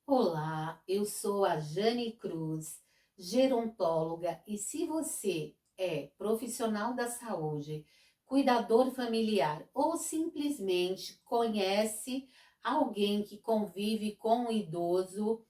Olá, eu sou a Jane Cruz, gerontóloga, e se você é profissional da saúde, cuidador familiar ou simplesmente conhece alguém que convive com o idoso,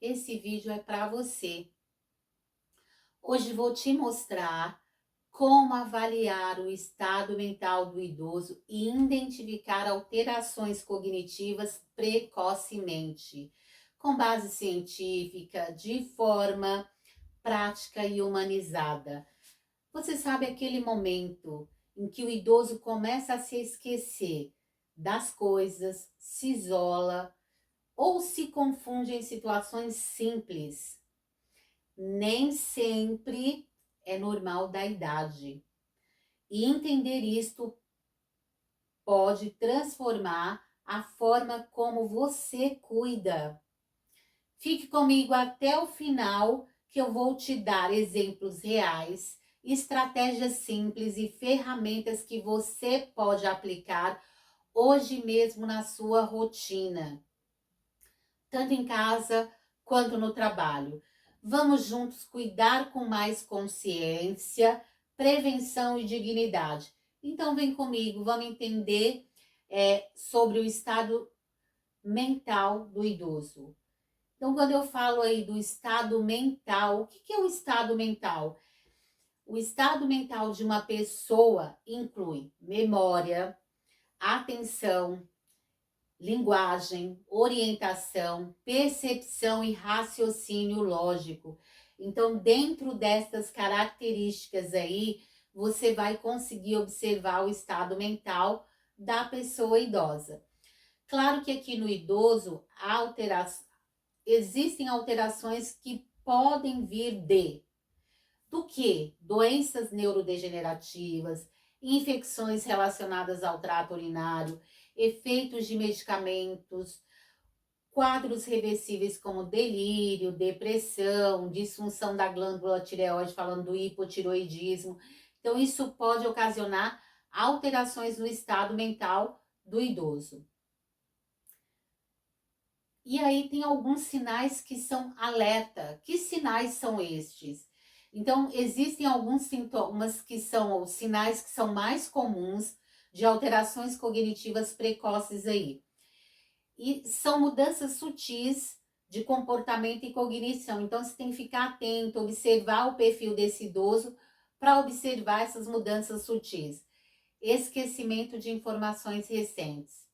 esse vídeo é para você. Hoje vou te mostrar como avaliar o estado mental do idoso e identificar alterações cognitivas precocemente, com base científica, de forma prática e humanizada. Você sabe aquele momento em que o idoso começa a se esquecer das coisas, se isola ou se confunde em situações simples? Nem sempre é normal da idade. E entender isto pode transformar a forma como você cuida. Fique comigo até o final, que eu vou te dar exemplos reais, estratégias simples e ferramentas que você pode aplicar hoje mesmo na sua rotina, tanto em casa quanto no trabalho. Vamos juntos cuidar com mais consciência, prevenção e dignidade. Então vem comigo, vamos entender sobre o estado mental do idoso. Então, quando eu falo aí do estado mental, o que é o estado mental? O estado mental de uma pessoa inclui memória, atenção, linguagem, orientação, percepção e raciocínio lógico. Então, dentro destas características aí, você vai conseguir observar o estado mental da pessoa idosa. Claro que aqui no idoso existem alterações que podem vir do que? Doenças neurodegenerativas, infecções relacionadas ao trato urinário, efeitos de medicamentos, quadros reversíveis como delírio, depressão, disfunção da glândula tireoide, falando do hipotiroidismo. Então, isso pode ocasionar alterações no estado mental do idoso. E aí tem alguns sinais que são alerta. Que sinais são estes? Então, existem alguns sintomas que são os sinais que são mais comuns de alterações cognitivas precoces aí. E são mudanças sutis de comportamento e cognição. Então, você tem que ficar atento, observar o perfil desse idoso para observar essas mudanças sutis. Esquecimento de informações recentes.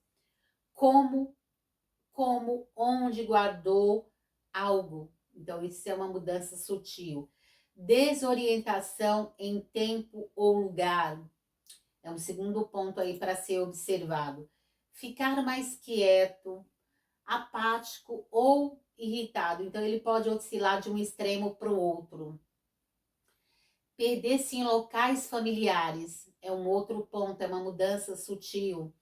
Onde guardou algo. Então, isso é uma mudança sutil. Desorientação em tempo ou lugar. É um segundo ponto aí para ser observado. Ficar mais quieto, apático ou irritado. Então, ele pode oscilar de um extremo para o outro. Perder-se em locais familiares é um outro ponto, é uma mudança sutil.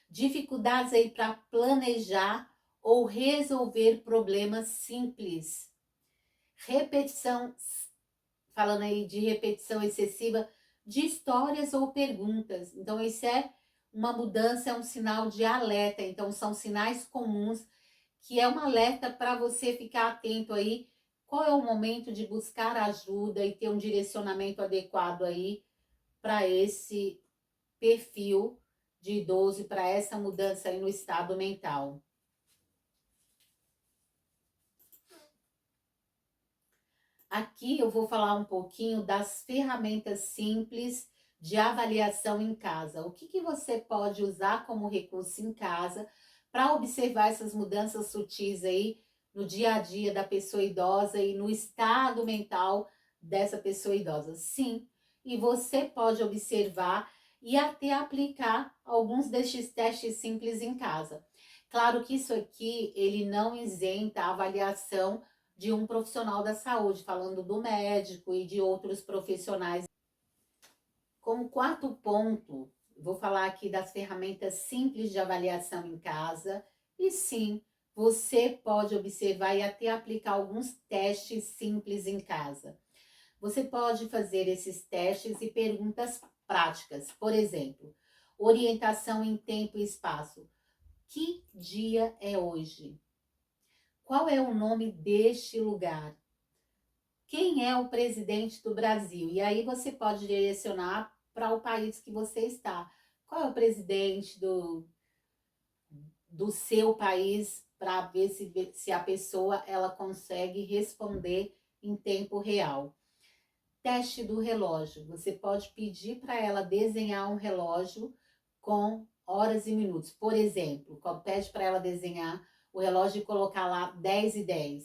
Dificuldades aí para planejar ou resolver problemas simples. Repetição, falando aí de repetição excessiva de histórias ou perguntas. Então, isso é uma mudança, é um sinal de alerta. Então, são sinais comuns que é um alerta para você ficar atento aí. Qual é o momento de buscar ajuda e ter um direcionamento adequado aí para esse perfil de idoso e para essa mudança aí no estado mental. Aqui eu vou falar um pouquinho das ferramentas simples de avaliação em casa. O que você pode usar como recurso em casa para observar essas mudanças sutis aí no dia a dia da pessoa idosa e no estado mental dessa pessoa idosa. Sim, e você pode observar e até aplicar alguns destes testes simples em casa. Claro que isso aqui, ele não isenta a avaliação de um profissional da saúde, falando do médico e de outros profissionais. Como quarto ponto, vou falar aqui das ferramentas simples de avaliação em casa. E sim, você pode observar e até aplicar alguns testes simples em casa. Você pode fazer esses testes e perguntas práticas. Por exemplo, orientação em tempo e espaço. Que dia é hoje? Qual é o nome deste lugar? Quem é o presidente do Brasil? E aí você pode direcionar para o país que você está. Qual é o presidente do seu país, para ver se a pessoa ela consegue responder em tempo real. Teste do relógio. Você pode pedir para ela desenhar um relógio com horas e minutos. Por exemplo, pede para ela desenhar o relógio e colocar lá 10h10.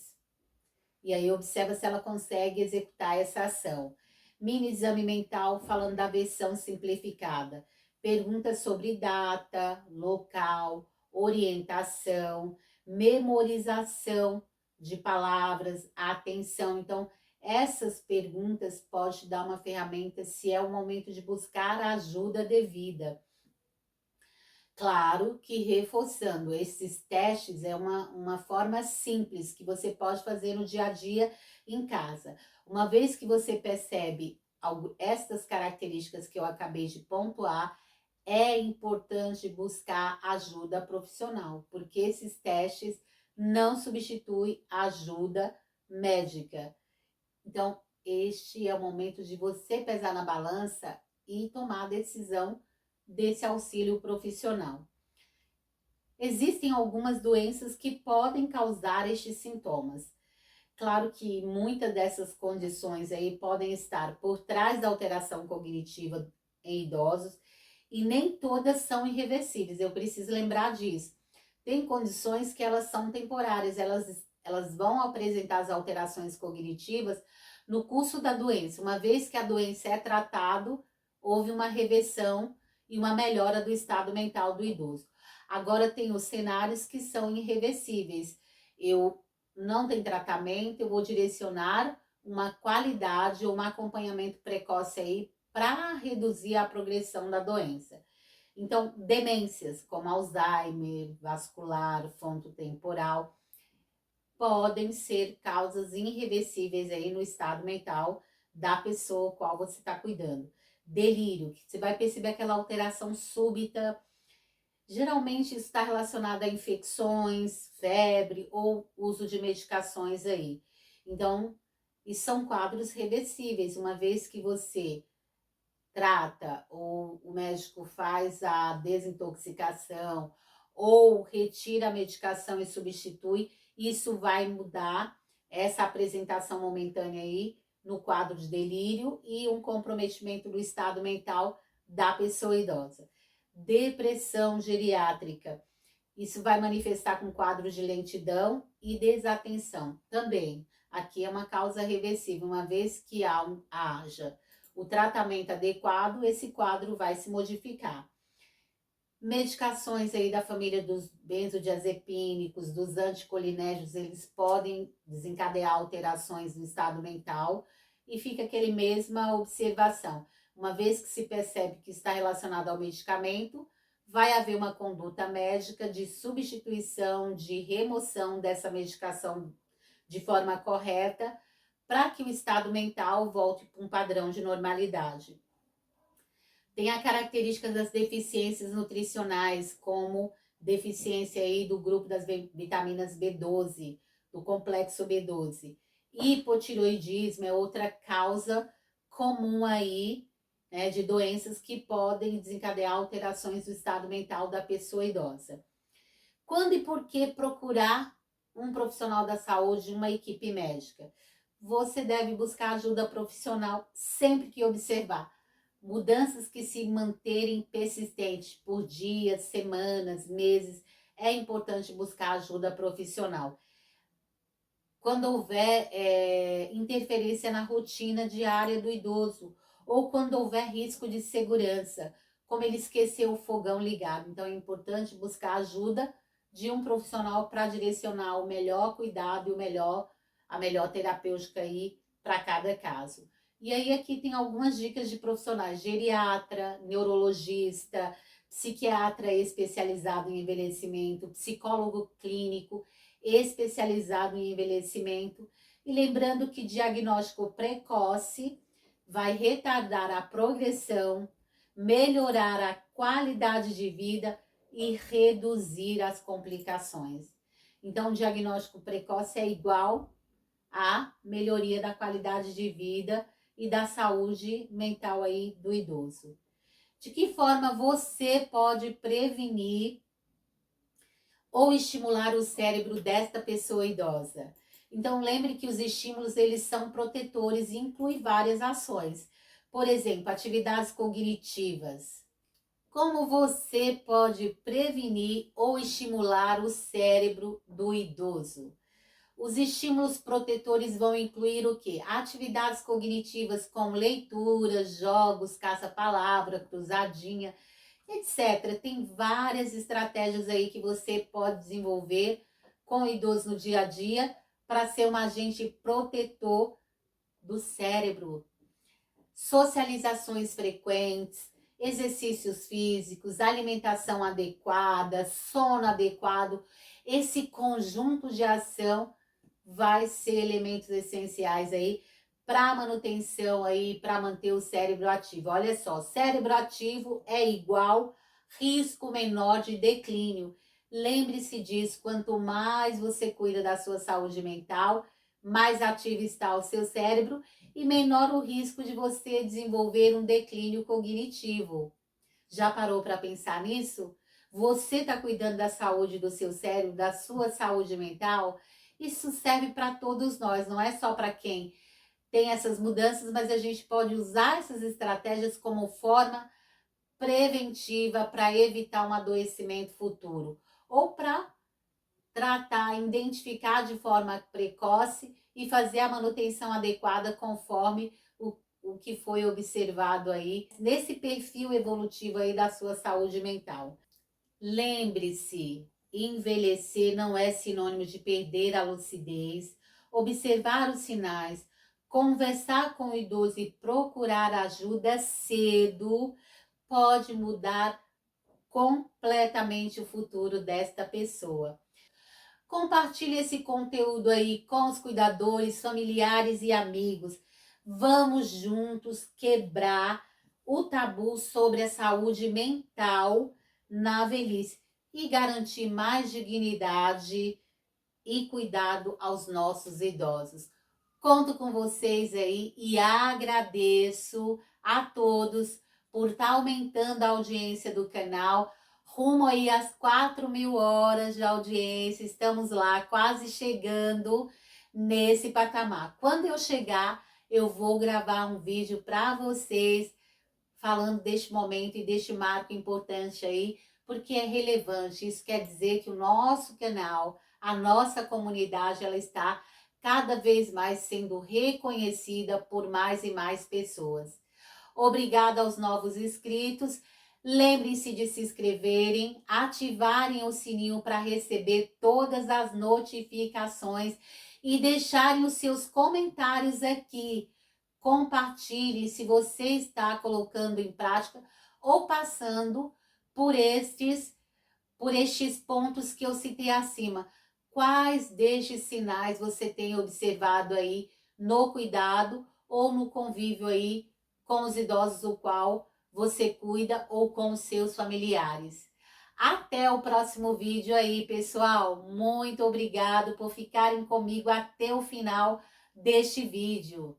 E aí observa se ela consegue executar essa ação. Mini exame mental falando da versão simplificada. Perguntas sobre data, local, orientação, memorização de palavras, atenção. Então, essas perguntas pode dar uma ferramenta se é o momento de buscar a ajuda devida. Claro que reforçando, esses testes é uma forma simples que você pode fazer no dia a dia em casa. Uma vez que você percebe estas características que eu acabei de pontuar, é importante buscar ajuda profissional, porque esses testes não substituem ajuda médica. Então, este é o momento de você pesar na balança e tomar a decisão desse auxílio profissional. Existem algumas doenças que podem causar estes sintomas. Claro que muitas dessas condições aí podem estar por trás da alteração cognitiva em idosos e nem todas são irreversíveis, eu preciso lembrar disso. Tem condições que elas são temporárias, elas vão apresentar as alterações cognitivas no curso da doença. Uma vez que a doença é tratada, houve uma reversão e uma melhora do estado mental do idoso. Agora tem os cenários que são irreversíveis. Eu não tenho tratamento, eu vou direcionar uma qualidade ou um acompanhamento precoce aí para reduzir a progressão da doença. Então, demências como Alzheimer, vascular, frontotemporal, podem ser causas irreversíveis aí no estado mental da pessoa qual você está cuidando. Delírio, que você vai perceber aquela alteração súbita. Geralmente isso está relacionado a infecções, febre ou uso de medicações aí. Então, e são quadros reversíveis, uma vez que você trata ou o médico faz a desintoxicação ou retira a medicação e substitui, isso vai mudar essa apresentação momentânea aí no quadro de delírio e um comprometimento do estado mental da pessoa idosa. Depressão geriátrica, isso vai manifestar com quadros de lentidão e desatenção. Também, aqui é uma causa reversível, uma vez que haja o tratamento adequado, esse quadro vai se modificar. Medicações aí da família dos benzodiazepínicos, dos anticolinérgicos, eles podem desencadear alterações no estado mental e fica aquele mesma observação. Uma vez que se percebe que está relacionado ao medicamento, vai haver uma conduta médica de substituição, de remoção dessa medicação de forma correta, para que o estado mental volte para um padrão de normalidade. Tem a característica das deficiências nutricionais, como deficiência aí do grupo das vitaminas B12, do complexo B12. Hipotiroidismo é outra causa comum aí, né, de doenças que podem desencadear alterações do estado mental da pessoa idosa. Quando e por que procurar um profissional da saúde, uma equipe médica? Você deve buscar ajuda profissional sempre que observar mudanças que se manterem persistentes por dias, semanas, meses. É importante buscar ajuda profissional. Quando houver interferência na rotina diária do idoso ou quando houver risco de segurança, como ele esqueceu o fogão ligado. Então é importante buscar ajuda de um profissional para direcionar o melhor cuidado e a melhor terapêutica aí para cada caso. E aí aqui tem algumas dicas de profissionais: geriatra, neurologista, psiquiatra especializado em envelhecimento, psicólogo clínico especializado em envelhecimento. E lembrando que diagnóstico precoce vai retardar a progressão, melhorar a qualidade de vida e reduzir as complicações. Então, o diagnóstico precoce é igual à melhoria da qualidade de vida e da saúde mental aí do idoso. De que forma você pode prevenir ou estimular o cérebro desta pessoa idosa? Então, lembre que os estímulos, eles são protetores e incluem várias ações. Por exemplo, atividades cognitivas. Como você pode prevenir ou estimular o cérebro do idoso? Os estímulos protetores vão incluir o quê? Atividades cognitivas como leitura, jogos, caça-palavra, cruzadinha, etc. Tem várias estratégias aí que você pode desenvolver com o idoso no dia a dia para ser um agente protetor do cérebro. Socializações frequentes, exercícios físicos, alimentação adequada, sono adequado. Esse conjunto de ação vai ser elementos essenciais aí para manutenção aí, para manter o cérebro ativo. Olha só, cérebro ativo é igual risco menor de declínio. Lembre-se disso, quanto mais você cuida da sua saúde mental, mais ativo está o seu cérebro e menor o risco de você desenvolver um declínio cognitivo. Já parou para pensar nisso? Você está cuidando da saúde do seu cérebro, da sua saúde mental? Isso serve para todos nós, não é só para quem tem essas mudanças, mas a gente pode usar essas estratégias como forma preventiva para evitar um adoecimento futuro ou para tratar, identificar de forma precoce e fazer a manutenção adequada conforme o que foi observado aí nesse perfil evolutivo aí da sua saúde mental. Lembre-se, envelhecer não é sinônimo de perder a lucidez. Observar os sinais, conversar com o idoso e procurar ajuda cedo pode mudar completamente o futuro desta pessoa. Compartilhe esse conteúdo aí com os cuidadores, familiares e amigos. Vamos juntos quebrar o tabu sobre a saúde mental na velhice e garantir mais dignidade e cuidado aos nossos idosos. Conto com vocês aí e agradeço a todos por estar aumentando a audiência do canal. Rumo aí às 4.000 horas de audiência, estamos lá quase chegando nesse patamar. Quando eu chegar, eu vou gravar um vídeo para vocês falando deste momento e deste marco importante aí, porque é relevante. Isso quer dizer que o nosso canal, a nossa comunidade, ela está cada vez mais sendo reconhecida por mais e mais pessoas. Obrigada aos novos inscritos. Lembrem-se de se inscreverem, ativarem o sininho para receber todas as notificações e deixarem os seus comentários aqui. Compartilhe se você está colocando em prática ou passando por estes pontos que eu citei acima. Quais destes sinais você tem observado aí no cuidado ou no convívio aí com os idosos o qual você cuida ou com os seus familiares? Até o próximo vídeo aí, pessoal. Muito obrigado por ficarem comigo até o final deste vídeo.